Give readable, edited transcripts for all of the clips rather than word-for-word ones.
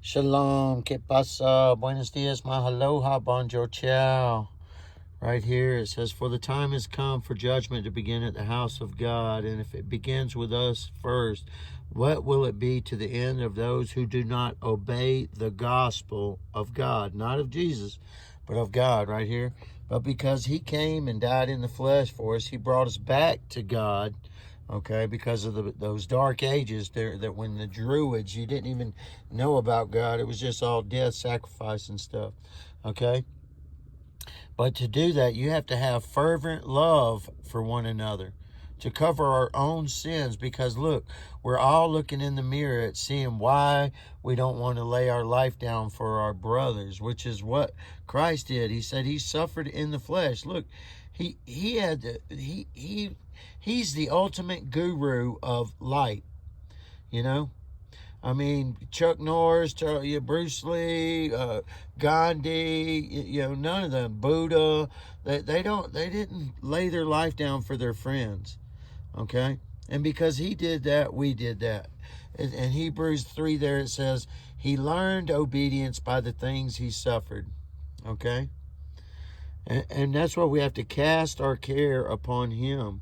Shalom, que pasa? Buenos dias, mahaloha, bonjour, ciao. Right here it says, for the time has come for judgment to begin at the house of God. And if it begins with us first, what will it be to the end of those who do not obey the gospel of God? Not of Jesus, but of God, right here. But because he came and died in the flesh for us, he brought us back to God. Okay, because of those dark ages there, that when the Druids, you didn't even know about God. It was just all death, sacrifice, and stuff. Okay. But to do that, you have to have fervent love for one another, to cover our own sins, because look, we're all looking in the mirror at seeing why we don't want to lay our life down for our brothers, which is what Christ did. He said he suffered in the flesh. Look, he's the ultimate guru of light, you know. I mean, Chuck Norris, Bruce Lee, Gandhi, none of them, Buddha, they didn't lay their life down for their friends, okay? And because he did that, we did that. In Hebrews 3 there it says, he learned obedience by the things he suffered, okay? And that's why we have to cast our care upon him,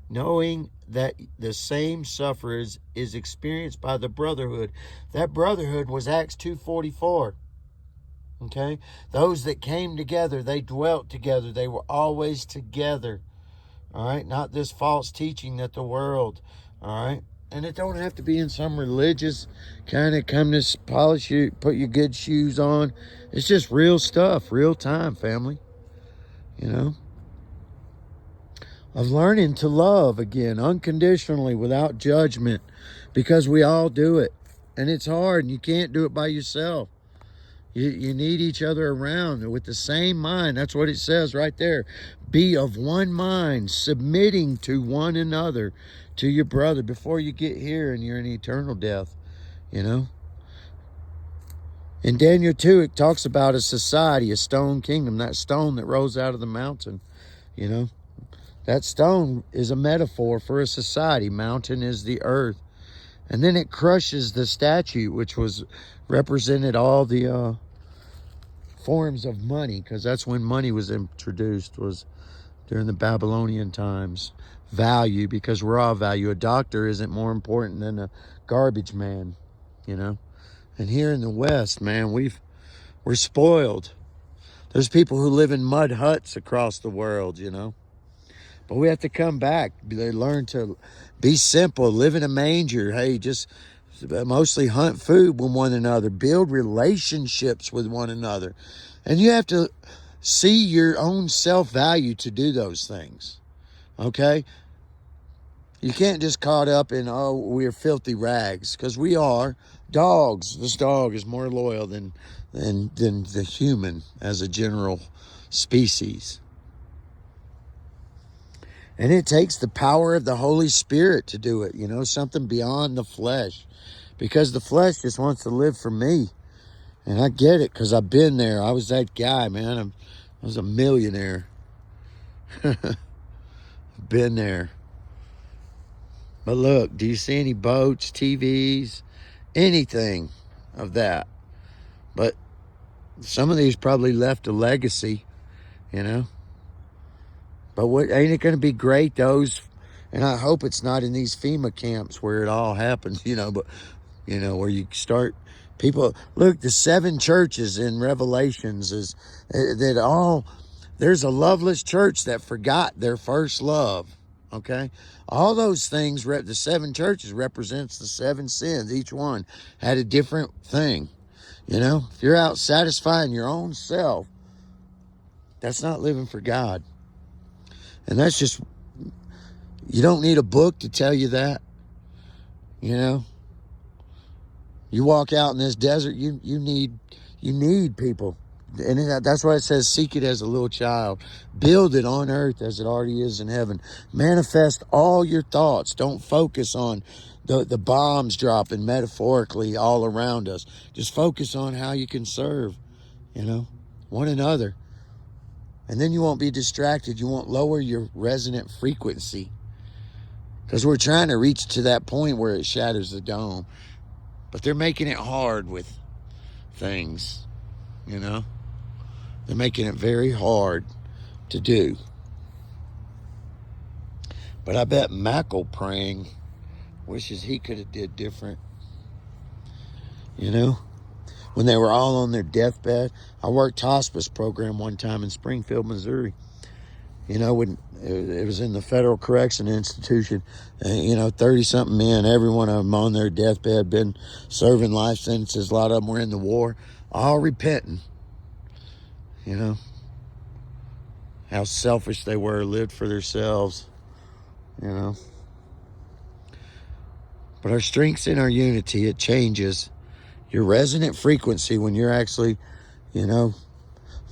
knowing that the same suffers is experienced by the brotherhood. That brotherhood was Acts 2:44. Okay? Those that came together, they dwelt together. They were always together. All right? Not this false teaching that the world, all right? And it don't have to be in some religious kind of come to polish you, put your good shoes on. It's just real stuff, real time, family. You know? Of learning to love again, unconditionally, without judgment, because we all do it. And it's hard, and you can't do it by yourself. You need each other around with the same mind. That's what it says right there. Be of one mind, submitting to one another, to your brother, before you get here and you're in eternal death, you know. In Daniel 2, it talks about a society, a stone kingdom, that stone that rose out of the mountain, you know. That stone is a metaphor for a society. Mountain is the earth. And then it crushes the statue, which was represented all the forms of money, because that's when money was introduced, was during the Babylonian times. Value, because we're all value. A doctor isn't more important than a garbage man, you know. And here in the West, man, we're spoiled. There's people who live in mud huts across the world, you know. But we have to come back. They learn to be simple, live in a manger. Hey, just mostly hunt food with one another, build relationships with one another. And you have to see your own self-value to do those things, okay? You can't just caught up in, oh, we're filthy rags, because we are dogs. This dog is more loyal than the human as a general species. And it takes the power of the Holy Spirit to do it, you know, something beyond the flesh. Because the flesh just wants to live for me. And I get it, because I've been there. I was that guy, man. I was a millionaire. Been there. But look, do you see any boats, TVs, anything of that? But some of these probably left a legacy, you know. But ain't it going to be great, those, and I hope it's not in these FEMA camps where it all happens, you know, but, you know, where you start, people, look, the 7 churches in Revelations is, that all, there's a loveless church that forgot their first love, okay? All those things, the 7 churches represents the 7 sins. Each one had a different thing, you know? If you're out satisfying your own self, that's not living for God. And that's just, you don't need a book to tell you that, you know. You walk out in this desert, you need people. And that's why it says, seek it as a little child. Build it on earth as it already is in heaven. Manifest all your thoughts. Don't focus on the bombs dropping metaphorically all around us. Just focus on how you can serve, you know, one another. And then you won't be distracted. You won't lower your resonant frequency. Because we're trying to reach to that point where it shatters the dome. But they're making it hard with things, you know? They're making it very hard to do. But I bet Michael praying wishes he could have did different, you know? When they were all on their deathbed. I worked hospice program one time in Springfield, Missouri. You know, when it was in the Federal Correction Institution, 30-something men, every one of them on their deathbed, been serving life sentences. A lot of them were in the war, all repenting, you know, how selfish they were, lived for themselves, you know. But our strength's in our unity. It changes your resonant frequency when you're actually,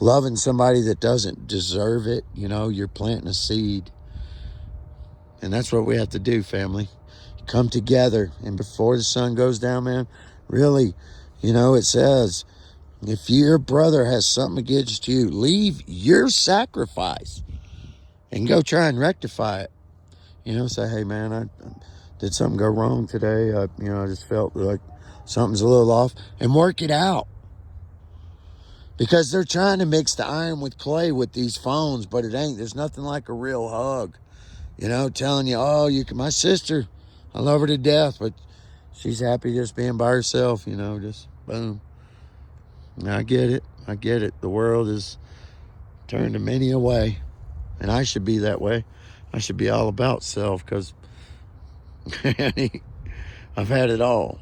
loving somebody that doesn't deserve it. You're planting a seed. And that's what we have to do, family. Come together. And before the sun goes down, man, really, it says, if your brother has something against you, leave your sacrifice and go try and rectify it. Say, hey, man, I did something go wrong today. I just felt like something's a little off, and work it out. Because they're trying to mix the iron with clay with these phones, but it ain't. There's nothing like a real hug. Telling you, my sister, I love her to death, but she's happy just being by herself, just boom. And I get it. The world is turned to many a way, and I should be that way. I should be all about self, because I've had it all,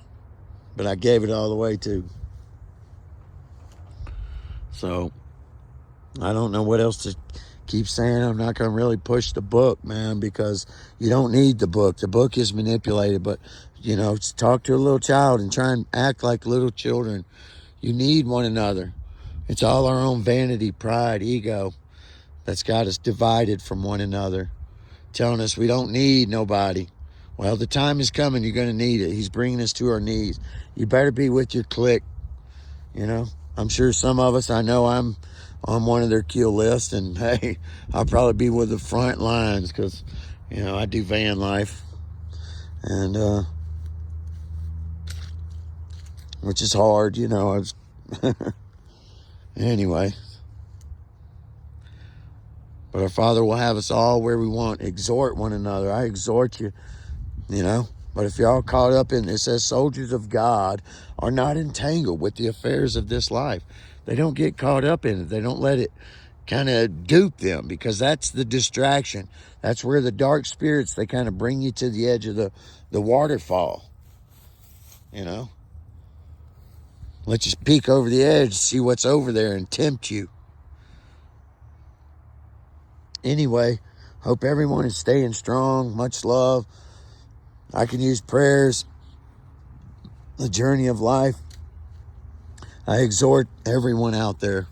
but I gave it all away too. So I don't know what else to keep saying. I'm not going to really push the book, man, because you don't need the book. The book is manipulated, but, talk to a little child and try and act like little children. You need one another. It's all our own vanity, pride, ego that's got us divided from one another, telling us we don't need nobody. Well, the time is coming. You're going to need it. He's bringing us to our knees. You better be with your clique, I'm sure some of us, I know I'm on one of their kill lists, and hey, I'll probably be with the front lines because, I do van life, and which is hard, anyway. But our Father will have us all where we want. Exhort one another. I exhort you, But if you're all caught up in, it says soldiers of God are not entangled with the affairs of this life. They don't get caught up in it. They don't let it kind of dupe them, because that's the distraction. That's where the dark spirits, they kind of bring you to the edge of the waterfall, Let you peek over the edge, see what's over there, and tempt you. Anyway, hope everyone is staying strong. Much love. I can use prayers. The journey of life. I exhort everyone out there.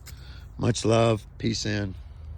Much love. Peace in.